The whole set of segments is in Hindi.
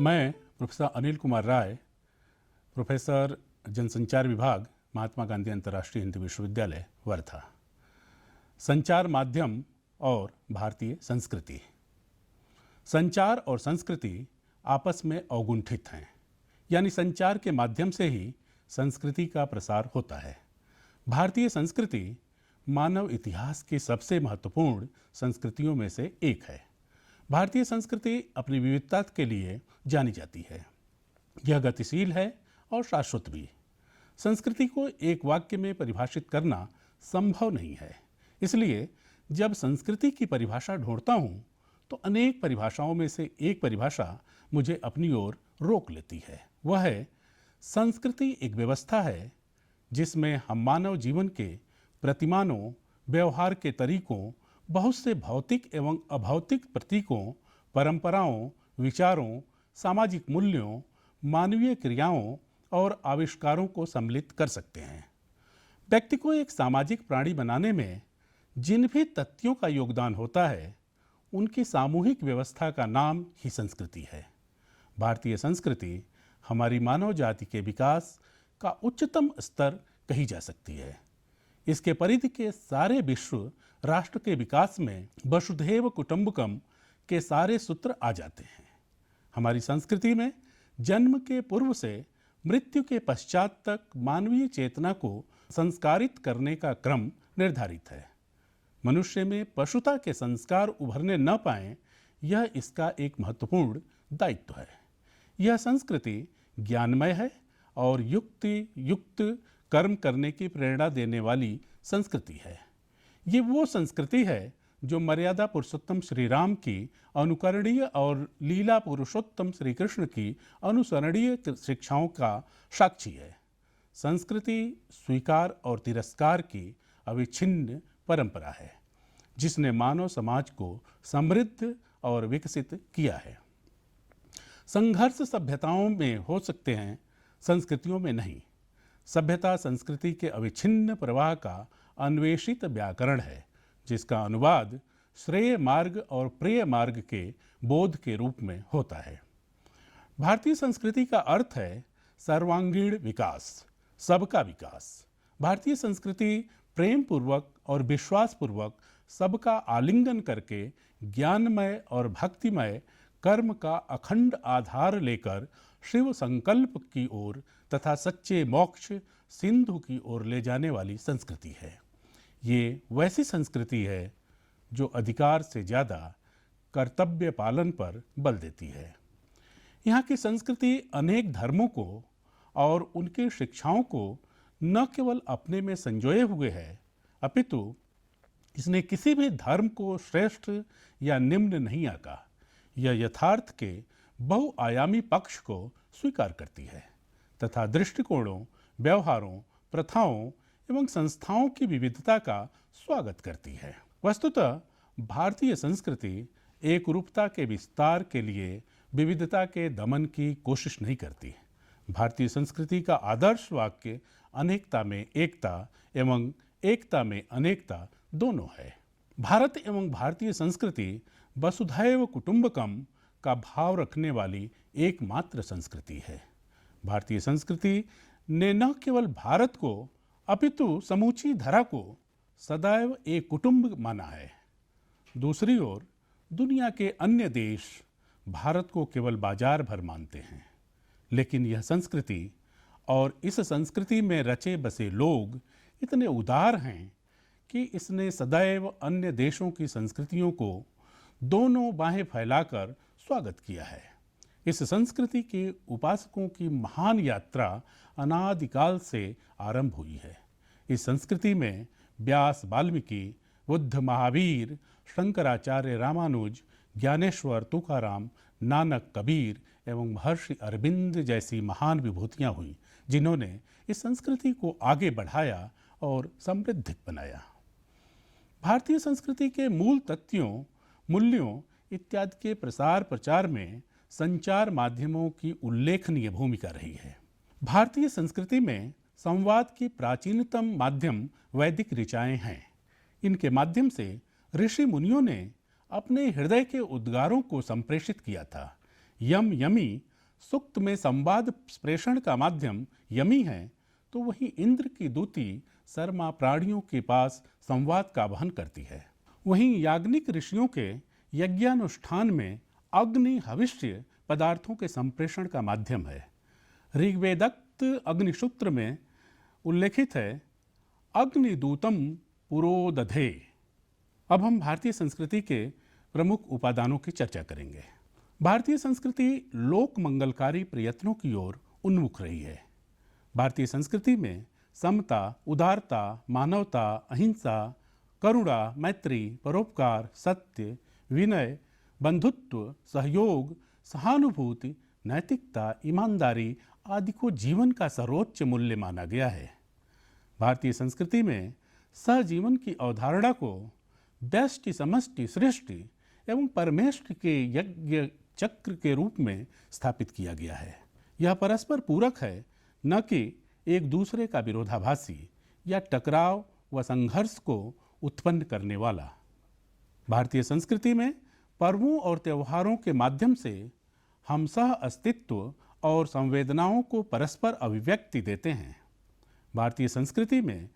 मैं प्रोफेसर अनिल कुमार राय, प्रोफेसर जनसंचार विभाग, महात्मा गांधी अंतर्राष्ट्रीय हिंदी विश्वविद्यालय, वर्धा। संचार माध्यम और भारतीय संस्कृति। संचार और संस्कृति आपस में अवगुंठित हैं, यानी संचार के माध्यम से ही संस्कृति का प्रसार होता है। भारतीय संस्कृति मानव इतिहास की सबसे महत्वपूर्ण संस्कृतियों में से एक है। भारतीय संस्कृति अपनी विविधता के लिए जानी जाती है। यह गतिशील है और शाश्वत भी। संस्कृति को एक वाक्य में परिभाषित करना संभव नहीं है। इसलिए जब संस्कृति की परिभाषा ढूंढता हूँ तो अनेक परिभाषाओं में से एक परिभाषा मुझे अपनी ओर रोक लेती है। वह है, संस्कृति एक व्यवस्था है जिसमें हम मानव जीवन के प्रतिमानों, व्यवहार के तरीकों, बहुत से भौतिक एवं अभौतिक प्रतीकों, परंपराओं, विचारों, सामाजिक मूल्यों, मानवीय क्रियाओं और आविष्कारों को सम्मिलित कर सकते हैं। व्यक्ति को एक सामाजिक प्राणी बनाने में जिन भी तथ्यों का योगदान होता है, उनकी सामूहिक व्यवस्था का नाम ही संस्कृति है। भारतीय संस्कृति हमारी मानव जाति के विकास का उच्चतम स्तर कही जा सकती है। इसके परिधि के सारे विश्व राष्ट्र के विकास में वसुधैव कुटुंबकम के सारे सूत्र आ जाते हैं। हमारी संस्कृति में जन्म के पूर्व से मृत्यु के पश्चात तक मानवीय चेतना को संस्कारित करने का क्रम निर्धारित है। मनुष्य में पशुता के संस्कार उभरने न पाएं, यह इसका एक महत्वपूर्ण दायित्व है। यह संस्कृति ज्ञानमय है और युक्ति युक्त कर्म करने की प्रेरणा देने वाली संस्कृति है। ये वो संस्कृति है जो मर्यादा पुरुषोत्तम श्री राम की अनुकरणीय और लीला पुरुषोत्तम श्री कृष्ण की अनुसरणीय शिक्षाओं का साक्षी है। संस्कृति स्वीकार और तिरस्कार की अविच्छिन्न परंपरा है, जिसने मानव समाज को समृद्ध और विकसित किया है। संघर्ष सभ्यताओं में हो सकते हैं, संस्कृतियों में नहीं। सभ्यता संस्कृति के अविच्छिन्न प्रवाह का अन्वेषित व्याकरण है, जिसका अनुवाद श्रेय मार्ग और प्रिय मार्ग के बोध के रूप में होता है। भारतीय संस्कृति का अर्थ है सर्वांगीण विकास, सबका विकास। भारतीय संस्कृति प्रेम पूर्वक और विश्वास पूर्वक सबका आलिंगन करके ज्ञानमय और भक्तिमय कर्म का अखंड आधार लेकर शिव संकल्प की ओर तथा सच्चे मोक्ष सिंधु की ओर ले जाने वाली संस्कृति है। ये वैसी संस्कृति है जो अधिकार से ज़्यादा कर्तव्य पालन पर बल देती है। यहाँ की संस्कृति अनेक धर्मों को और उनके शिक्षाओं को न केवल अपने में संजोए हुए है, अपितु इसने किसी भी धर्म को श्रेष्ठ या निम्न नहीं आंका। यह यथार्थ के बहुआयामी पक्ष को स्वीकार करती है तथा दृष्टिकोणों, व्यवहारों, प्रथाओं एवं संस्थाओं की विविधता का स्वागत करती है। वस्तुतः भारतीय संस्कृति एकरूपता के विस्तार के लिए विविधता के दमन की कोशिश नहीं करती। भारतीय संस्कृति का आदर्श वाक्य अनेकता में एकता एवं एकता में अनेकता दोनों है। भारत एवं भारतीय संस्कृति वसुधैव कुटुंबकम का भाव रखने वाली एकमात्र संस्कृति है। भारतीय संस्कृति ने न केवल भारत को अपितु समूची धरा को सदैव एक कुटुंब माना है। दूसरी ओर दुनिया के अन्य देश भारत को केवल बाजार भर मानते हैं, लेकिन यह संस्कृति और इस संस्कृति में रचे बसे लोग इतने उदार हैं कि इसने सदैव अन्य देशों की संस्कृतियों को दोनों बाहें फैलाकर स्वागत किया है। इस संस्कृति के उपासकों की महान यात्रा अनादिकाल से आरंभ हुई है। इस संस्कृति में व्यास वाल्मीकि, बुद्ध महावीर, शंकराचार्य रामानुज, ज्ञानेश्वर तुकाराम, नानक, कबीर एवं महर्षि अरविंद जैसी महान विभूतियाँ हुई, जिन्होंने इस संस्कृति को आगे बढ़ाया और समृद्ध बनाया। भारतीय संस्कृति के मूल तथ्यों, मूल्यों इत्यादि के प्रसार प्रचार में संचार माध्यमों की उल्लेखनीय भूमिका रही है। भारतीय संस्कृति में संवाद की प्राचीनतम माध्यम वैदिक ऋचाएं हैं। इनके माध्यम से ऋषि मुनियों ने अपने हृदय के उद्गारों को संप्रेषित किया था। यम यमी सुक्त में संवाद प्रेषण का माध्यम यमी है, तो वहीं इंद्र की दूती सरमा प्राणियों के पास संवाद का वहन करती है। वहीं याज्ञनिक ऋषियों के यज्ञानुष्ठान में अग्नि हविष्य पदार्थों के संप्रेषण का माध्यम है। ऋग्वेदक्त अग्निसूत्र में उल्लेखित है, अग्निदूतम पुरोदधे। अब हम भारतीय संस्कृति के प्रमुख उपादानों की चर्चा करेंगे। भारतीय संस्कृति लोक मंगलकारी प्रयत्नों की ओर उन्मुख रही है। भारतीय संस्कृति में समता, उदारता, मानवता, अहिंसा, करुणा, मैत्री, परोपकार, सत्य, विनय, बंधुत्व, सहयोग, सहानुभूति, नैतिकता, ईमानदारी आदि को जीवन का सर्वोच्च मूल्य माना गया है। भारतीय संस्कृति में सहजीवन की अवधारणा को व्यष्टि, समष्टि, सृष्टि एवं परमेष्टि के यज्ञ चक्र के रूप में स्थापित किया गया है। यह परस्पर पूरक है, न कि एक दूसरे का विरोधाभासी या टकराव व संघर्ष को उत्पन्न करने वाला। भारतीय संस्कृति में पर्वों और त्योहारों के माध्यम से हम सह अस्तित्व और संवेदनाओं को परस्पर अभिव्यक्ति देते हैं। भारतीय संस्कृति में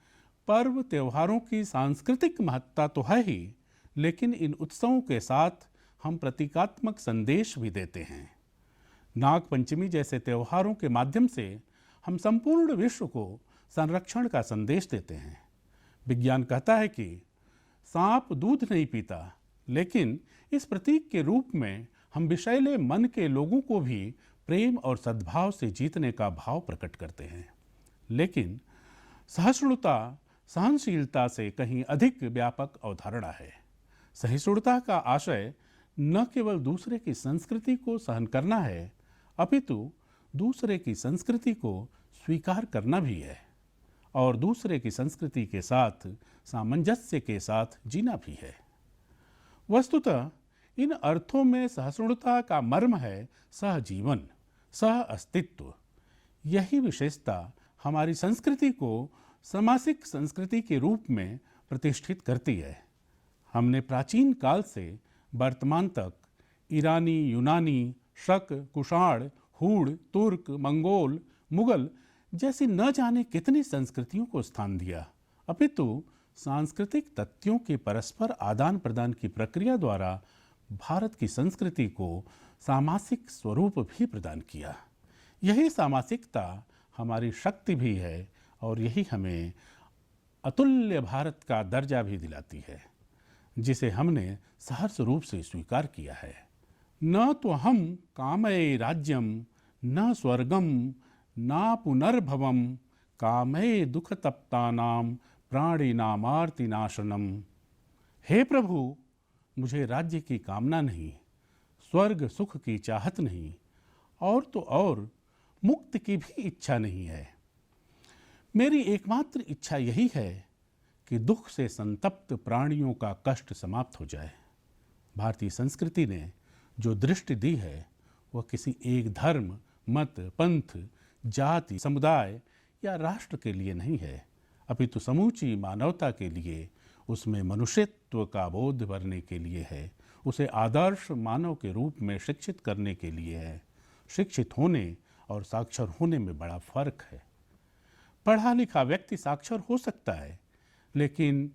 पर्व त्योहारों की सांस्कृतिक महत्ता तो है ही, लेकिन इन उत्सवों के साथ हम प्रतीकात्मक संदेश भी देते हैं। नाग पंचमी जैसे त्योहारों के माध्यम से हम संपूर्ण विश्व को संरक्षण का संदेश देते हैं। विज्ञान कहता है कि सांप दूध नहीं पीता, लेकिन इस प्रतीक के रूप में हम विषैले मन के लोगों को भी प्रेम और सद्भाव से जीतने का भाव प्रकट करते हैं। लेकिन सहिष्णुता सहनशीलता से कहीं अधिक व्यापक अवधारणा है। सहिष्णुता का आशय न केवल दूसरे की संस्कृति को सहन करना है, अपितु दूसरे की संस्कृति को स्वीकार करना भी है और दूसरे की संस्कृति के साथ सामंजस्य के साथ जीना भी है। वस्तुतः इन अर्थों में सहिष्णुता का मर्म है सहजीवन, सह अस्तित्व। यही विशेषता हमारी संस्कृति को सामासिक संस्कृति के रूप में प्रतिष्ठित करती है। हमने प्राचीन काल से वर्तमान तक ईरानी, यूनानी, शक, कुषाण, हूण, तुर्क, मंगोल, मुगल जैसी न जाने कितनी संस्कृतियों को स्थान दिया, अपितु सांस्कृतिक तथ्यों के परस्पर आदान प्रदान की प्रक्रिया द्वारा भारत की संस्कृति को सामासिक स्वरूप भी प्रदान किया। यही सामासिकता हमारी शक्ति भी है और यही हमें अतुल्य भारत का दर्जा भी दिलाती है, जिसे हमने सहर्ष रूप से स्वीकार किया है। न तो हम कामये राज्यम न स्वर्गम न पुनर्भवम कामये दुख तप्तानाम प्राणिनामार्ति नाशनम। हे प्रभु, मुझे राज्य की कामना नहीं, स्वर्ग सुख की चाहत नहीं, और तो और मुक्ति की भी इच्छा नहीं है। मेरी एकमात्र इच्छा यही है कि दुख से संतप्त प्राणियों का कष्ट समाप्त हो जाए। भारतीय संस्कृति ने जो दृष्टि दी है वह किसी एक धर्म, मत, पंथ, जाति, समुदाय या राष्ट्र के लिए नहीं है, अपितु समूची मानवता के लिए, उसमें मनुष्यत्व का बोध भरने के लिए है, उसे आदर्श मानव के रूप में शिक्षित करने के लिए है। शिक्षित होने और साक्षर होने में बड़ा फर्क है। पढ़ा लिखा व्यक्ति साक्षर हो सकता है, लेकिन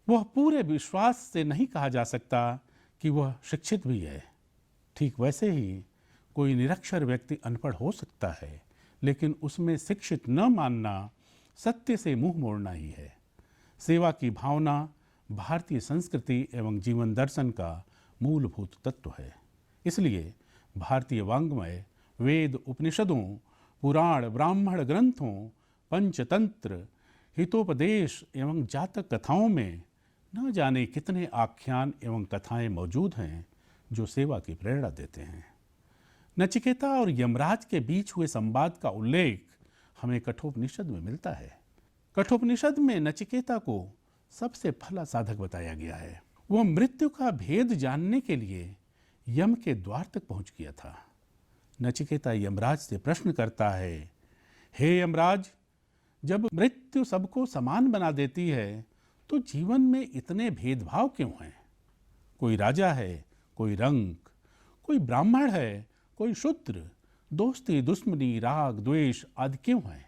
वह पूरे विश्वास से नहीं कहा जा सकता कि वह शिक्षित भी है। ठीक वैसे ही कोई निरक्षर व्यक्ति अनपढ़ हो सकता है, लेकिन उसमें शिक्षित न मानना सत्य से मुंह मोड़ना ही है। सेवा की भावना भारतीय संस्कृति एवं जीवन दर्शन का मूलभूत तत्व है। इसलिए भारतीय वाङ्मय, वेद, उपनिषदों, पुराण, ब्राह्मण ग्रंथों, पंचतंत्र, हितोपदेश एवं जातक कथाओं में न जाने कितने आख्यान एवं कथाएं मौजूद हैं जो सेवा की प्रेरणा देते हैं। नचिकेता और यमराज के बीच हुए संवाद का उल्लेख हमें कठोपनिषद में मिलता है। कठोपनिषद में नचिकेता को सबसे भला साधक बताया गया है। वह मृत्यु का भेद जानने के लिए यम के द्वार तक पहुंच गया था। नचिकेता यमराज से प्रश्न करता है, हे यमराज, जब मृत्यु सबको समान बना देती है तो जीवन में इतने भेदभाव क्यों हैं? कोई राजा है, कोई रंक, कोई ब्राह्मण है, कोई शूद्र, दोस्ती दुश्मनी राग द्वेष आदि क्यों है,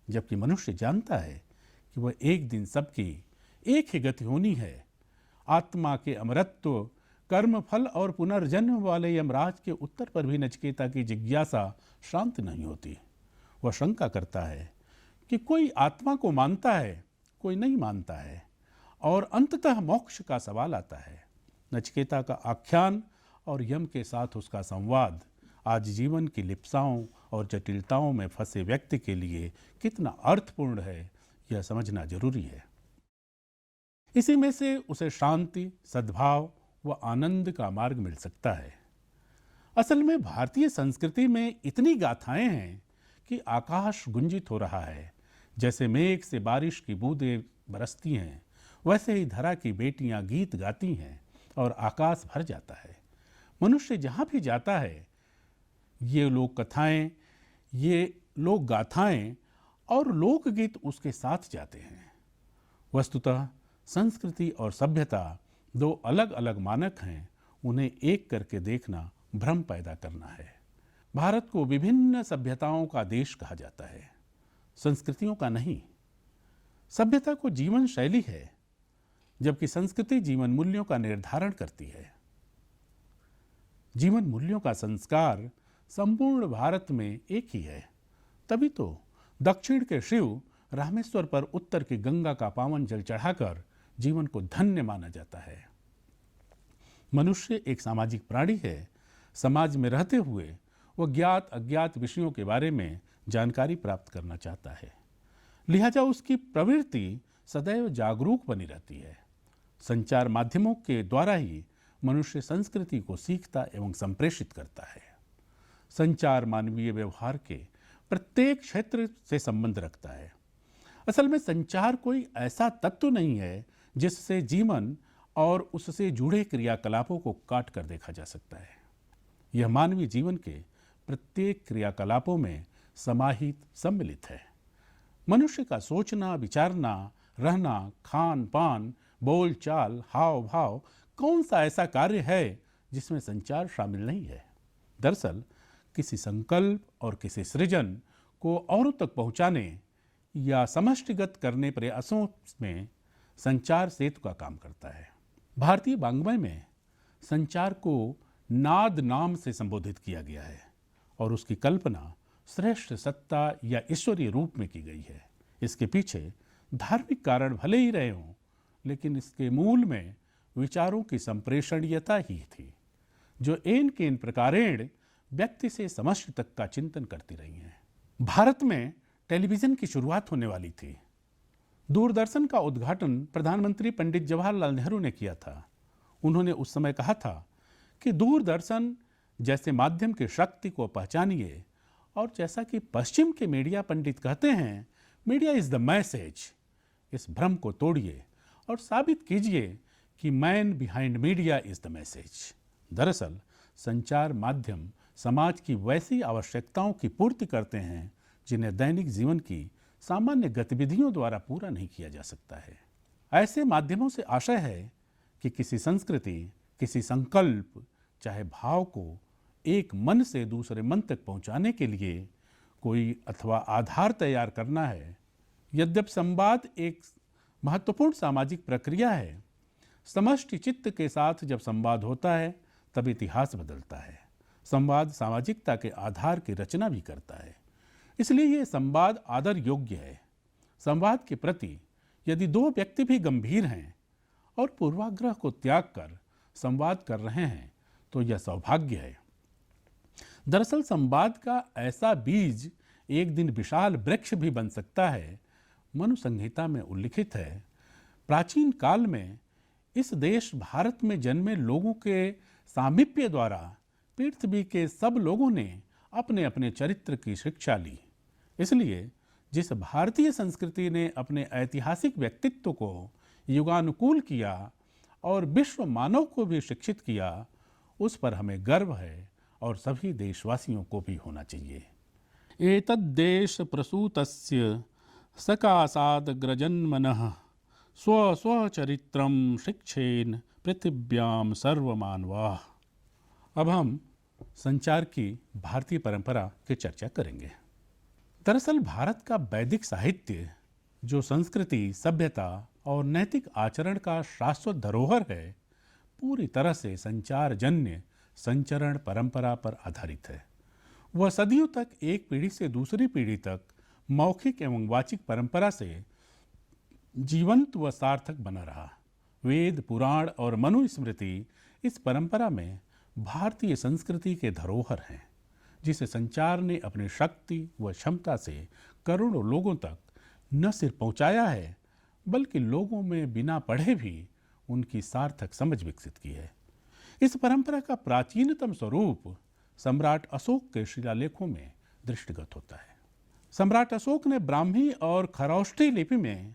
जबकि मनुष्य जानता है कि वह एक दिन सबकी एक ही गति होनी है। आत्मा के अमरत्व, कर्म फल और पुनर्जन्म वाले यमराज के उत्तर पर भी नचिकेता की जिज्ञासा शांत नहीं होती। वह शंका करता है कि कोई आत्मा को मानता है, कोई नहीं मानता है, और अंततः मोक्ष का सवाल आता है। नचिकेता का आख्यान और यम के साथ उसका संवाद आज जीवन की लिप्साओं और जटिलताओं में फंसे व्यक्ति के लिए कितना अर्थपूर्ण है, यह समझना जरूरी है। इसी में से उसे शांति, सद्भाव व आनंद का मार्ग मिल सकता है। असल में भारतीय संस्कृति में इतनी गाथाएं हैं कि आकाश गुंजित हो रहा है। जैसे मेघ से बारिश की बूंदें बरसती हैं, वैसे ही धरा की बेटियां गीत गाती हैं और आकाश भर जाता है। मनुष्य जहाँ भी जाता है, ये लोक कथाएं, ये लोक गाथाएं और लोकगीत उसके साथ जाते हैं। वस्तुतः संस्कृति और सभ्यता दो अलग अलग मानक हैं, उन्हें एक करके देखना भ्रम पैदा करना है। भारत को विभिन्न सभ्यताओं का देश कहा जाता है, संस्कृतियों का नहीं। सभ्यता को जीवन शैली है, जबकि संस्कृति जीवन मूल्यों का निर्धारण करती है। जीवन मूल्यों का संस्कार संपूर्ण भारत में एक ही है। तभी तो दक्षिण के शिव रामेश्वर पर उत्तर की गंगा का पावन जल चढ़ाकर जीवन को धन्य माना जाता है। मनुष्य एक सामाजिक प्राणी है। समाज में रहते हुए वह ज्ञात अज्ञात विषयों के बारे में जानकारी प्राप्त करना चाहता है। लिहाजा उसकी प्रवृत्ति सदैव जागरूक बनी रहती है। संचार माध्यमों के द्वारा ही मनुष्य संस्कृति को सीखता एवं संप्रेषित करता है। संचार मानवीय व्यवहार के प्रत्येक क्षेत्र से संबंध रखता है। असल में संचार कोई ऐसा तत्व नहीं है जिससे जीवन और उससे जुड़े क्रियाकलापों को काट कर देखा जा सकता है। यह मानवीय जीवन के प्रत्येक क्रियाकलापों में समाहित सम्मिलित है। मनुष्य का सोचना, विचारना, रहना, खान पान, बोल चाल, हाव भाव, कौन सा ऐसा कार्य है जिसमें संचार शामिल नहीं है। दरअसल किसी संकल्प और किसी सृजन को औरों तक पहुंचाने या समष्टिगत करने प्रयासों में संचार सेतु का काम करता है। भारतीय वाङ्मय में संचार को नाद नाम से संबोधित किया गया है और उसकी कल्पना श्रेष्ठ सत्ता या ईश्वरीय रूप में की गई है। इसके पीछे धार्मिक कारण भले ही रहे हों, लेकिन इसके मूल में विचारों की संप्रेषणीयता ही थी, जो एन केन प्रकारेण व्यक्ति से समष्टि तक का चिंतन करती रही हैं। भारत में टेलीविजन की शुरुआत होने वाली थी। दूरदर्शन का उद्घाटन प्रधानमंत्री पंडित जवाहरलाल नेहरू ने किया था। उन्होंने उस समय कहा था कि दूरदर्शन जैसे माध्यम की शक्ति को पहचानिए, और जैसा कि पश्चिम के मीडिया पंडित कहते हैं, मीडिया इज द मैसेज। इस भ्रम को तोड़िए और साबित कीजिए कि man behind media is the message. दरअसल संचार माध्यम समाज की वैसी आवश्यकताओं की पूर्ति करते हैं जिन्हें दैनिक जीवन की सामान्य गतिविधियों द्वारा पूरा नहीं किया जा सकता है। ऐसे माध्यमों से आशय है कि किसी संस्कृति, किसी संकल्प, चाहे भाव को एक मन से दूसरे मन तक पहुंचाने के लिए कोई अथवा आधार तैयार करना है। यद्यपि संवाद एक महत्वपूर्ण सामाजिक प्रक्रिया है, समष्टि चित्त के साथ जब संवाद होता है तब इतिहास बदलता है। संवाद सामाजिकता के आधार की रचना भी करता है। इसलिए ये संवाद आदर योग्य है। संवाद के प्रति यदि दो व्यक्ति भी गंभीर हैं और पूर्वाग्रह को त्याग कर संवाद कर रहे हैं तो यह सौभाग्य है। दरअसल संवाद का ऐसा बीज एक दिन विशाल वृक्ष भी बन सकता है। मनु संहिता में उल्लिखित है, प्राचीन काल में इस देश भारत में जन्मे लोगों के सामीप्य द्वारा पृथ्वी के सब लोगों ने अपने अपने चरित्र की शिक्षा ली। इसलिए जिस भारतीय संस्कृति ने अपने ऐतिहासिक व्यक्तित्व को युगानुकूल किया और विश्व मानव को भी शिक्षित किया, उस पर हमें गर्व है और सभी देशवासियों को भी होना चाहिए। एतद्देश प्रसूतस्य सकाशादग्रजन्मनः स्व स्वचरित्रं शिक्षेन पृथिव्यां सर्वमानवाः। अब हम संचार की भारतीय परंपरा की चर्चा करेंगे। दरअसल भारत का वैदिक साहित्य, जो संस्कृति, सभ्यता और नैतिक आचरण का शाश्वत धरोहर है, पूरी तरह से संचार जन्य संचरण परंपरा पर आधारित है। वह सदियों तक एक पीढ़ी से दूसरी पीढ़ी तक मौखिक एवं वाचिक परंपरा से जीवंत व सार्थक बना रहा। वेद, पुराण और मनुस्मृति इस परंपरा में भारतीय संस्कृति के धरोहर हैं, जिसे संचार ने अपनी शक्ति व क्षमता से करोड़ों लोगों तक न सिर्फ पहुंचाया है, बल्कि लोगों में बिना पढ़े भी उनकी सार्थक समझ विकसित की है। इस परंपरा का प्राचीनतम स्वरूप सम्राट अशोक के शिलालेखों में दृष्टिगत होता है। सम्राट अशोक ने ब्राह्मी और खरौष्ठी लिपि में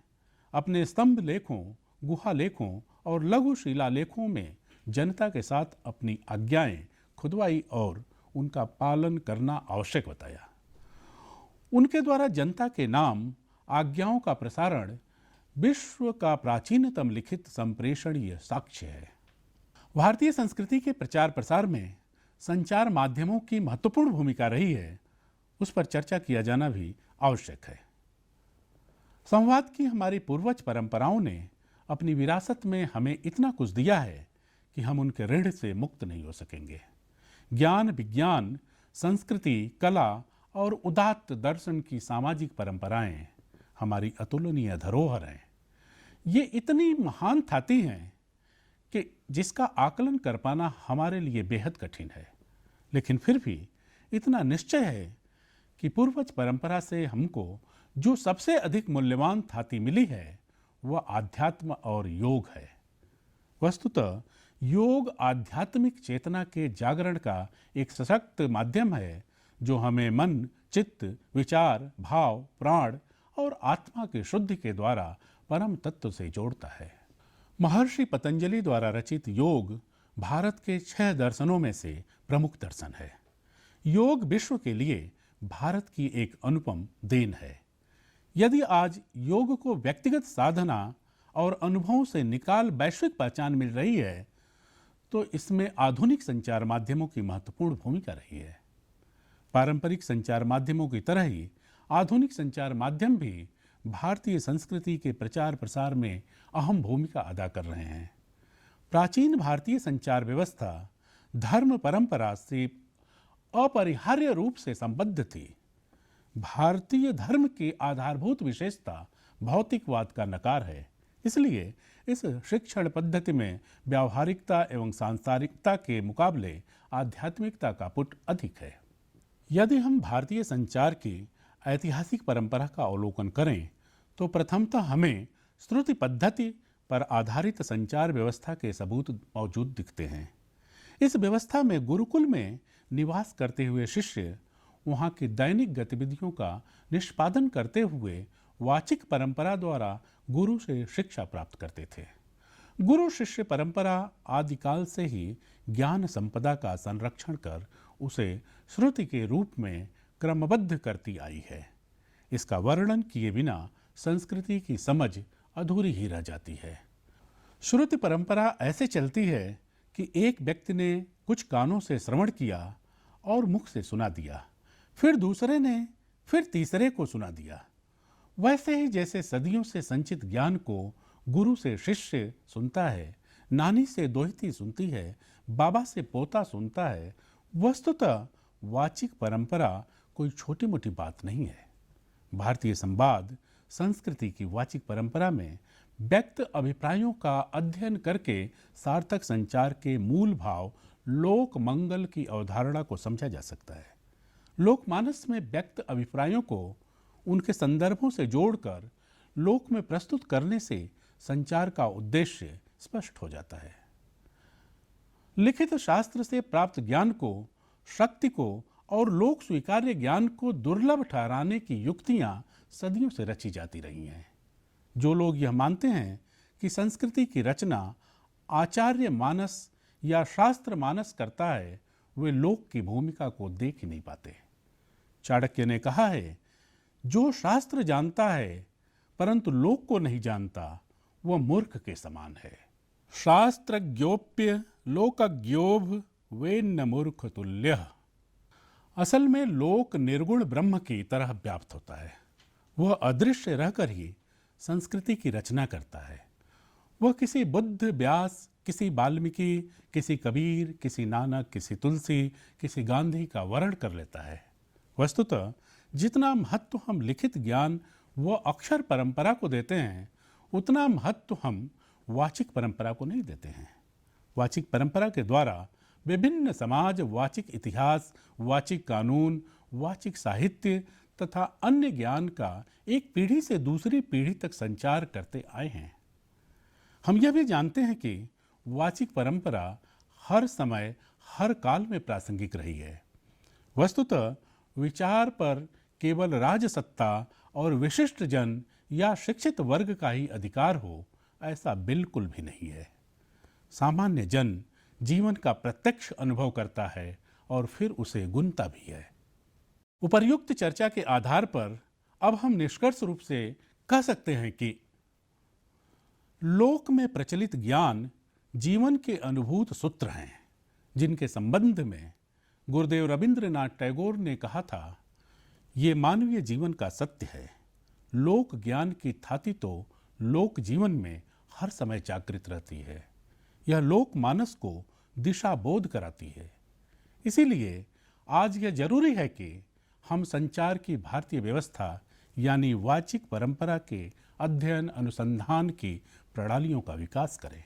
अपने स्तंभ लेखों, गुहा लेखों और लघु शिलालेखों में जनता के साथ अपनी आज्ञाएं खुदवाई और उनका पालन करना आवश्यक बताया। उनके द्वारा जनता के नाम आज्ञाओं का प्रसारण विश्व का प्राचीनतम लिखित संप्रेषणीय साक्ष्य है। भारतीय संस्कृति के प्रचार प्रसार में संचार माध्यमों की महत्वपूर्ण भूमिका रही है, उस पर चर्चा किया जाना भी आवश्यक है। संवाद की हमारी पूर्वज परंपराओं ने अपनी विरासत में हमें इतना कुछ दिया है कि हम उनके ऋण से मुक्त नहीं हो सकेंगे। ज्ञान, विज्ञान, संस्कृति, कला और उदात्त दर्शन की सामाजिक परंपराएं हमारी अतुलनीय धरोहर हैं। ये इतनी महान थाती हैं कि जिसका आकलन कर पाना हमारे लिए बेहद कठिन है, लेकिन फिर भी इतना निश्चय है कि पूर्वज परंपरा से हमको जो सबसे अधिक मूल्यवान थाती मिली है वह आध्यात्म और योग है। वस्तुतः योग आध्यात्मिक चेतना के जागरण का एक सशक्त माध्यम है, जो हमें मन, चित्त, विचार, भाव, प्राण और आत्मा की शुद्धि के द्वारा परम तत्व से जोड़ता है। महर्षि पतंजलि द्वारा रचित योग भारत के 6 दर्शनों में से प्रमुख दर्शन है। योग विश्व के लिए भारत की एक अनुपम देन है। यदि आज योग को व्यक्तिगत साधना और अनुभवों से निकाल वैश्विक पहचान मिल रही है, तो इसमें आधुनिक संचार माध्यमों की महत्वपूर्ण भूमिका रही है। पारंपरिक संचार माध्यमों की तरह ही आधुनिक संचार माध्यम भी भारतीय संस्कृति के प्रचार प्रसार में अहम भूमिका अदा कर रहे हैं। प्राचीन भारतीय संचार व्यवस्था धर्म परंपरा से अपरिहार्य रूप से संबद्ध थी। भारतीय धर्म की आधारभूत विशेषता भौतिकवाद का नकार है, इसलिए इस शिक्षण पद्धति में व्यावहारिकता एवं सांसारिकता के मुकाबले आध्यात्मिकता का पुट अधिक है। यदि हम भारतीय संचार की ऐतिहासिक परंपरा का अवलोकन करें तो प्रथमतः हमें श्रुति पद्धति पर आधारित संचार व्यवस्था के सबूत मौजूद दिखते हैं। इस व्यवस्था में गुरुकुल में निवास करते हुए शिष्य वहाँ की दैनिक गतिविधियों का निष्पादन करते हुए वाचिक परंपरा द्वारा गुरु से शिक्षा प्राप्त करते थे। गुरु शिष्य परंपरा आदिकाल से ही ज्ञान संपदा का संरक्षण कर उसे श्रुति के रूप में क्रमबद्ध करती आई है। इसका वर्णन किए बिना संस्कृति की समझ अधूरी ही रह जाती है। श्रुति परंपरा ऐसे चलती है कि एक व्यक्ति ने कुछ कानों से श्रवण किया और मुख से सुना दिया, फिर दूसरे ने फिर तीसरे को सुना दिया। वैसे ही जैसे सदियों से संचित ज्ञान को गुरु से शिष्य सुनता है, नानी से दोहिती सुनती है, बाबा से पोता सुनता है, वस्तुतः वाचिक परंपरा कोई छोटी मोटी बात नहीं है। भारतीय संवाद संस्कृति की वाचिक परंपरा में व्यक्त अभिप्रायों का अध्ययन करके सार्थक संचार के मूल भाव लोक मंगल की अवधारणा को समझा जा सकता है। लोकमानस में व्यक्त अभिप्रायों को उनके संदर्भों से जोड़कर लोक में प्रस्तुत करने से संचार का उद्देश्य स्पष्ट हो जाता है। लिखित शास्त्र से प्राप्त ज्ञान को, शक्ति को और लोक स्वीकार्य ज्ञान को दुर्लभ ठहराने की युक्तियां सदियों से रची जाती रही हैं। जो लोग यह मानते हैं कि संस्कृति की रचना आचार्य मानस या शास्त्र मानस करता है, वे लोक की भूमिका को देख ही नहीं पाते। चाणक्य ने कहा है, जो शास्त्र जानता है परंतु लोक को नहीं जानता, वह मूर्ख के समान है। शास्त्रज्ञोप्य लोकज्ञोभ वेन्न मूर्ख तुल्यः। असल में लोक निर्गुण ब्रह्म की तरह व्याप्त होता है। वह अदृश्य रहकर ही संस्कृति की रचना करता है। वह किसी बुद्ध, व्यास, किसी वाल्मीकि, किसी कबीर, किसी नानक, किसी तुलसी, किसी गांधी का वर्ण कर लेता है। वस्तुतः जितना महत्व हम लिखित ज्ञान व अक्षर परंपरा को देते हैं, उतना महत्व हम वाचिक परंपरा को नहीं देते हैं। वाचिक परंपरा के द्वारा विभिन्न समाज वाचिक इतिहास, वाचिक कानून, वाचिक साहित्य तथा अन्य ज्ञान का एक पीढ़ी से दूसरी पीढ़ी तक संचार करते आए हैं। हम यह भी जानते हैं कि वाचिक परंपरा हर समय हर काल में प्रासंगिक रही है। वस्तुतः विचार पर केवल राजसत्ता और विशिष्ट जन या शिक्षित वर्ग का ही अधिकार हो, ऐसा बिल्कुल भी नहीं है। सामान्य जन जीवन का प्रत्यक्ष अनुभव करता है और फिर उसे गुनता भी है। उपर्युक्त चर्चा के आधार पर अब हम निष्कर्ष रूप से कह सकते हैं कि लोक में प्रचलित ज्ञान जीवन के अनुभूत सूत्र हैं, जिनके संबंध में गुरुदेव रविंद्रनाथ टैगोर ने कहा था, ये मानवीय जीवन का सत्य है। लोक ज्ञान की थाती तो लोक जीवन में हर समय जागृत रहती है। यह लोक मानस को दिशा बोध कराती है। इसीलिए आज यह जरूरी है कि हम संचार की भारतीय व्यवस्था यानी वाचिक परंपरा के अध्ययन अनुसंधान की प्रणालियों का विकास करें।